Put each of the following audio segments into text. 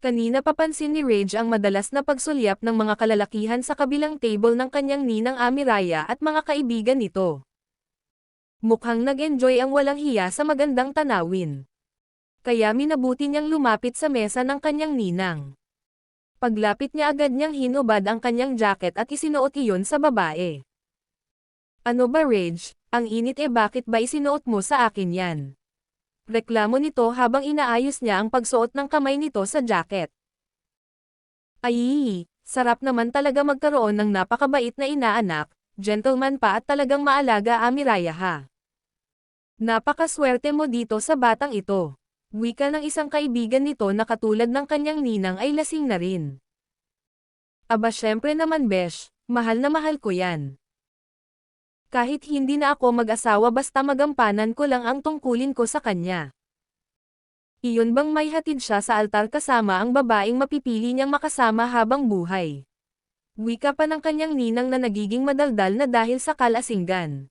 Kanina papansin ni Rage ang madalas na pagsulyap ng mga kalalakihan sa kabilang table ng kanyang ninang Amiraya at mga kaibigan nito. Mukhang nag-enjoy ang walang hiya sa magandang tanawin. Kaya minabuti niyang lumapit sa mesa ng kanyang ninang. Paglapit niya agad niyang hinubad ang kanyang jacket at isinuot iyon sa babae. Ano ba Rage, ang init bakit ba isinuot mo sa akin yan? Reklamo nito habang inaayos niya ang pagsuot ng kamay nito sa jacket. Ay, sarap naman talaga magkaroon ng napakabait na inaanak, gentleman pa at talagang maalaga Amiraya ha. Napakaswerte mo dito sa batang ito. Wika ng isang kaibigan nito na katulad ng kanyang ninang ay lasing na rin. Aba syempre naman besh, mahal na mahal ko yan. Kahit hindi na ako mag-asawa basta magampanan ko lang ang tungkulin ko sa kanya. Iyon bang may hatid siya sa altar kasama ang babaeng mapipili niyang makasama habang buhay? Wika pa ng kanyang ninang na nagiging madaldal na dahil sa kalasinggan.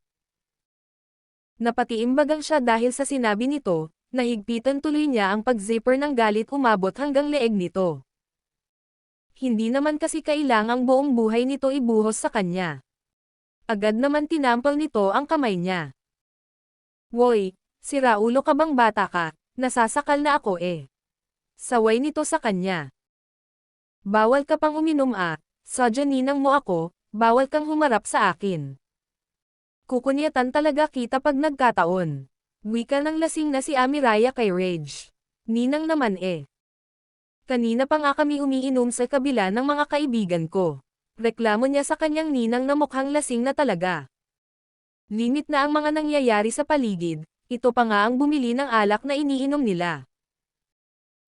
Napatiimbagang siya dahil sa sinabi nito, nahigpitan tuloy niya ang pag-zipper ng galit umabot hanggang leeg nito. Hindi naman kasi kailangang buong buhay nito ibuhos sa kanya. Agad naman tinampal nito ang kamay niya. Woy, sira ulo ka bang bata ka? Nasasakal na ako eh. Saway nito sa kanya. Bawal ka pang uminom sadya ninang mo ako, bawal kang humarap sa akin. Kukunyatan talaga kita pag nagkataon. Wika ng lasing na si Amiraya kay Rage. Ninang naman eh. Kanina pa nga kami umiinom sa kabila ng mga kaibigan ko. Reklamo niya sa kanyang ninang na mukhang lasing na talaga. Limit na ang mga nangyayari sa paligid, ito pa nga ang bumili ng alak na iniinom nila.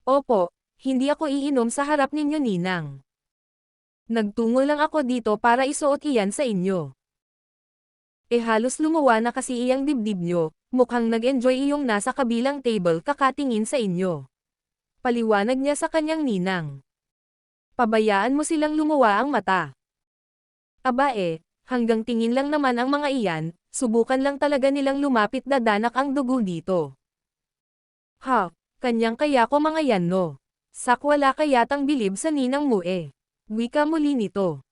Opo, hindi ako iinom sa harap ninyo ninang. Nagtungo lang ako dito para isuot iyan sa inyo. Halos lumuwa na kasi iyang dibdib nyo, mukhang nag-enjoy iyong nasa kabilang table kakatingin sa inyo. Paliwanag niya sa kanyang ninang. Pabayaan mo silang lumuwa ang mata. Aba hanggang tingin lang naman ang mga iyan, subukan lang talaga nilang lumapit na danak ang dugo dito. Ha, kanyang kaya ko mga yan no. Sakwala kayatang bilib sa ninang mo Wika muli nito.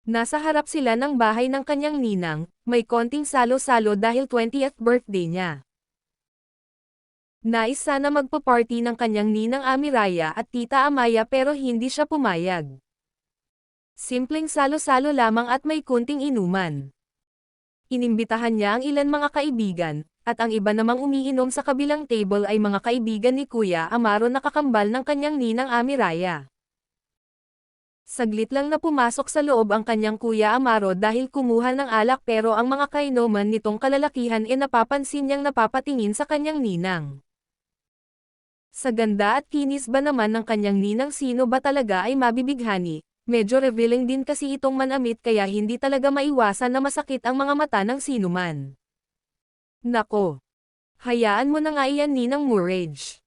Nasa harap sila ng bahay ng kanyang ninang, may konting salo-salo dahil 20th birthday niya. Nais sana magpa-party ng kanyang ninang Amiraya at tita Amaya pero hindi siya pumayag. Simpleng salo-salo lamang at may kunting inuman. Inimbitahan niya ang ilan mga kaibigan, at ang iba namang umiinom sa kabilang table ay mga kaibigan ni Kuya Amaro na kakambal ng kanyang ninang Amiraya. Saglit lang na pumasok sa loob ang kanyang Kuya Amaro dahil kumuha ng alak pero ang mga kainuman nitong kalalakihan napapansin niyang napapatingin sa kanyang ninang. Sa ganda at kinis ba naman ng kanyang ninang sino ba talaga ay mabibighani, medyo revealing din kasi itong manamit kaya hindi talaga maiwasan na masakit ang mga mata ng sinuman. Nako! Hayaan mo na nga iyan ninang Murage.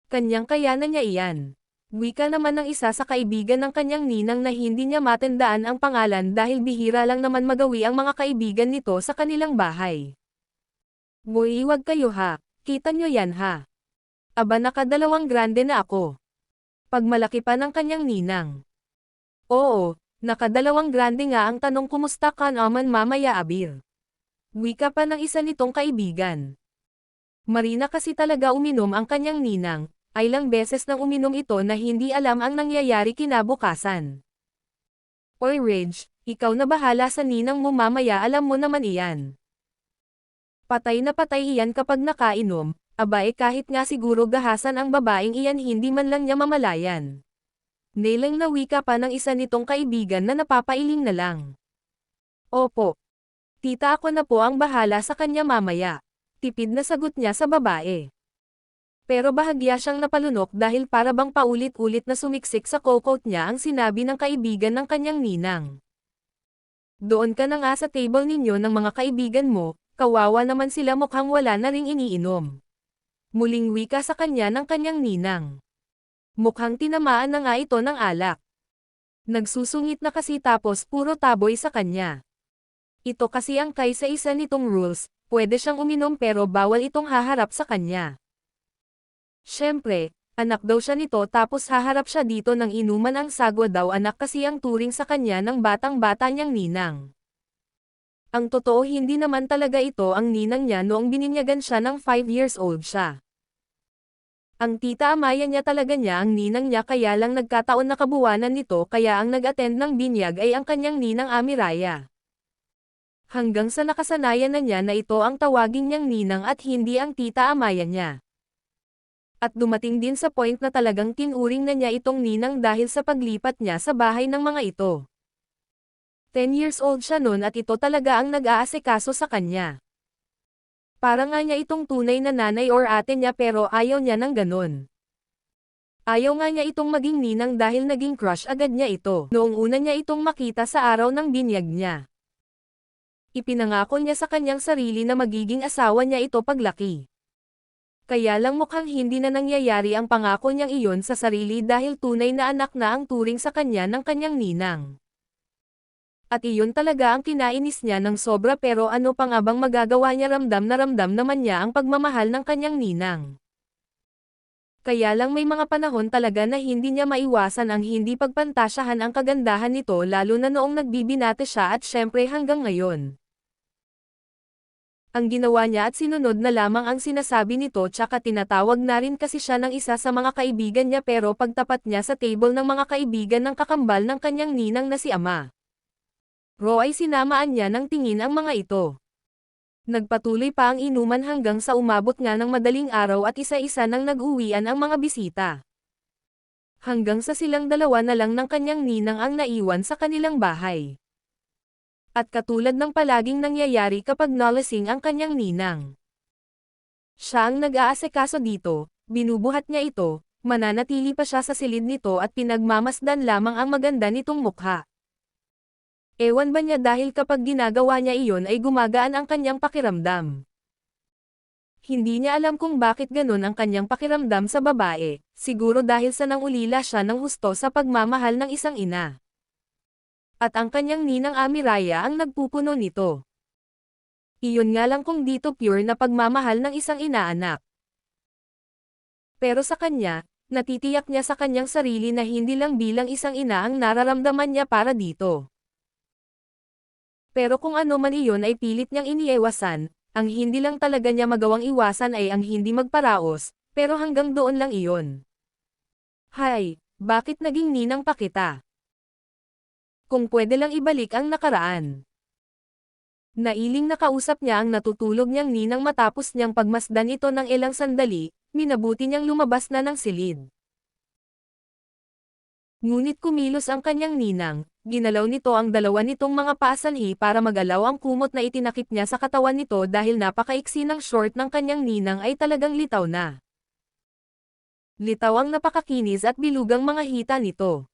Kanyang kaya na niya iyan. Wika naman ng isa sa kaibigan ng kanyang ninang na hindi niya matandaan ang pangalan dahil bihira lang naman magawi ang mga kaibigan nito sa kanilang bahay. Boy, wag kayo ha, kita nyo yan ha. Aba nakadalawang grande na ako. Pagmalaki pa ng kanyang ninang. Oo, nakadalawang grande nga ang tanong kumusta ka naman mamaya Abir. Wika pa ng isa nitong kaibigan. Marina kasi talaga uminom ang kanyang ninang, ay ilang beses nang uminom ito na hindi alam ang nangyayari kinabukasan. Oy Rage, ikaw na bahala sa ninang mo mamaya alam mo naman iyan. Patay na patay iyan kapag nakainom. Kahit nga siguro gahasan ang babaeng iyan hindi man lang niya mamalayan. Nailang na wika pa ng isa nitong kaibigan na napapailing na lang. Opo. Tita ako na po ang bahala sa kanya mamaya. Tipid na sagot niya sa babae. Pero bahagya siyang napalunok dahil para bang paulit-ulit na sumiksik sa kokot niya ang sinabi ng kaibigan ng kanyang ninang. Doon ka na nga sa table ninyo ng mga kaibigan mo, kawawa naman sila mukhang wala na ring iniinom. Muling wika sa kanya ng kanyang ninang. Mukhang tinamaan na nga ito ng alak. Nagsusungit na kasi tapos puro taboy sa kanya. Ito kasi ang kaysa isa nitong rules, pwede siyang uminom pero bawal itong haharap sa kanya. Siyempre, Anak daw siya nito tapos haharap siya dito ng inuman ang sagwa daw anak kasi ang turing sa kanya ng batang-bata niyang ninang. Ang totoo hindi naman talaga ito ang ninang niya noong bininyagan siya ng 5 years old siya. Ang tita Amaya niya talaga niya ang ninang niya kaya lang nagkataon na kabuwanan nito kaya ang nag-attend ng binyag ay ang kanyang ninang Amiraya. Hanggang sa nakasanayan na niya na ito ang tawagin niyang ninang at hindi ang tita Amaya niya. At dumating din sa point na talagang tinuring na niya itong ninang dahil sa paglipat niya sa bahay ng mga ito. 10 years old siya noon at ito talaga ang nag-aasikaso sa kanya. Para nga niya itong tunay na nanay or ate niya pero ayaw niya ng ganun. Ayaw nga niya itong maging ninang dahil naging crush agad niya ito noong una niya itong makita sa araw ng binyag niya. Ipinangako niya sa kanyang sarili na magiging asawa niya ito paglaki. Kaya lang mukhang hindi na nangyayari ang pangako niyang iyon sa sarili dahil tunay na anak na ang turing sa kanya ng kanyang ninang. At iyon talaga ang kinainis niya ng sobra pero ano pa nga bang magagawa niya ramdam naman niya ang pagmamahal ng kanyang ninang. Kaya lang may mga panahon talaga na hindi niya maiwasan ang hindi pagpantasyahan ang kagandahan nito lalo na noong nagbibinate siya at syempre hanggang ngayon. Ang ginawa niya at sinunod na lamang ang sinasabi nito tsaka tinatawag na rin kasi siya ng isa sa mga kaibigan niya pero pagtapat niya sa table ng mga kaibigan ng kakambal ng kanyang ninang na si ama. Ay sinamaan niya ng tingin ang mga ito. Nagpatuloy pa ang inuman hanggang sa umabot nga ng madaling araw at isa-isa nang nag-uwian ang mga bisita. Hanggang sa silang dalawa na lang ng kanyang ninang ang naiwan sa kanilang bahay. At katulad ng palaging nangyayari kapag nalasing ang kanyang ninang. Siya ang nag-aasikaso dito, binubuhat niya ito, mananatili pa siya sa silid nito at pinagmamasdan lamang ang maganda nitong mukha. Ewan ba niya dahil kapag ginagawa niya iyon ay gumagaan ang kanyang pakiramdam. Hindi niya alam kung bakit ganun ang kanyang pakiramdam sa babae, siguro dahil sa nangulila siya ng husto sa pagmamahal ng isang ina. At ang kanyang ninang Amiraya ang nagpupuno nito. Iyon nga lang kung dito pure na pagmamahal ng isang inaanak. Pero sa kanya, natitiyak niya sa kanyang sarili na hindi lang bilang isang ina ang nararamdaman niya para dito. Pero kung ano man iyon ay pilit niyang iniiwasan, ang hindi lang talaga niya magawang iwasan ay ang hindi magparaos, pero hanggang doon lang iyon. Hay, bakit naging ninang pa kita? Kung pwede lang ibalik ang nakaraan. Nailing nakausap niya ang natutulog niyang ninang matapos niyang pagmasdan ito ng ilang sandali, minabuti niyang lumabas na ng silid. Ngunit kumilos ang kanyang ninang, ginalaw nito ang dalawa nitong mga paasanhi para magalaw ang kumot na itinakip niya sa katawan nito dahil napakaiksi ng short ng kanyang ninang ay talagang litaw na. Litaw ang napakakinis at bilugang mga hita nito.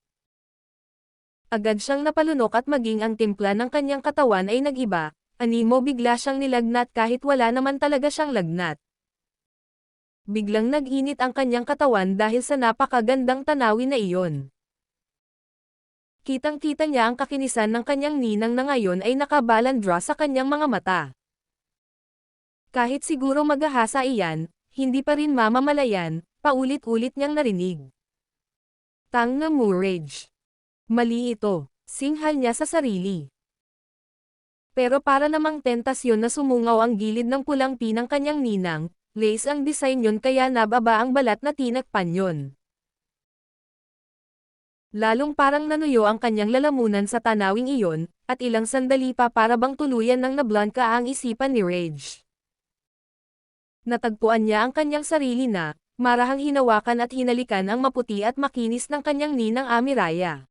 Agad siyang napalunok at maging ang timpla ng kanyang katawan ay nag-iba, animo bigla siyang nilagnat kahit wala naman talaga siyang lagnat. Biglang nag-init ang kanyang katawan dahil sa napakagandang tanawin na iyon. Kitang-kita niya ang kakinisan ng kanyang ninang na ngayon ay nakabalandra sa kanyang mga mata. Kahit siguro maghahasa iyan, hindi pa rin mamamalayan, paulit-ulit niyang narinig. Tang na Murage. Mali ito, singhal niya sa sarili. Pero para namang tentasyon na sumungaw ang gilid ng pulang pinang kanyang ninang, lace ang design yon kaya nababa ang balat na tinakpan yon. Lalong parang nanuyo ang kanyang lalamunan sa tanawing iyon, at ilang sandali pa para bang tuluyan ng nablangka ang isipan ni Rage. Natagpuan niya ang kanyang sarili na, marahang hinawakan at hinalikan ang maputi at makinis ng kanyang ninang Amiraya.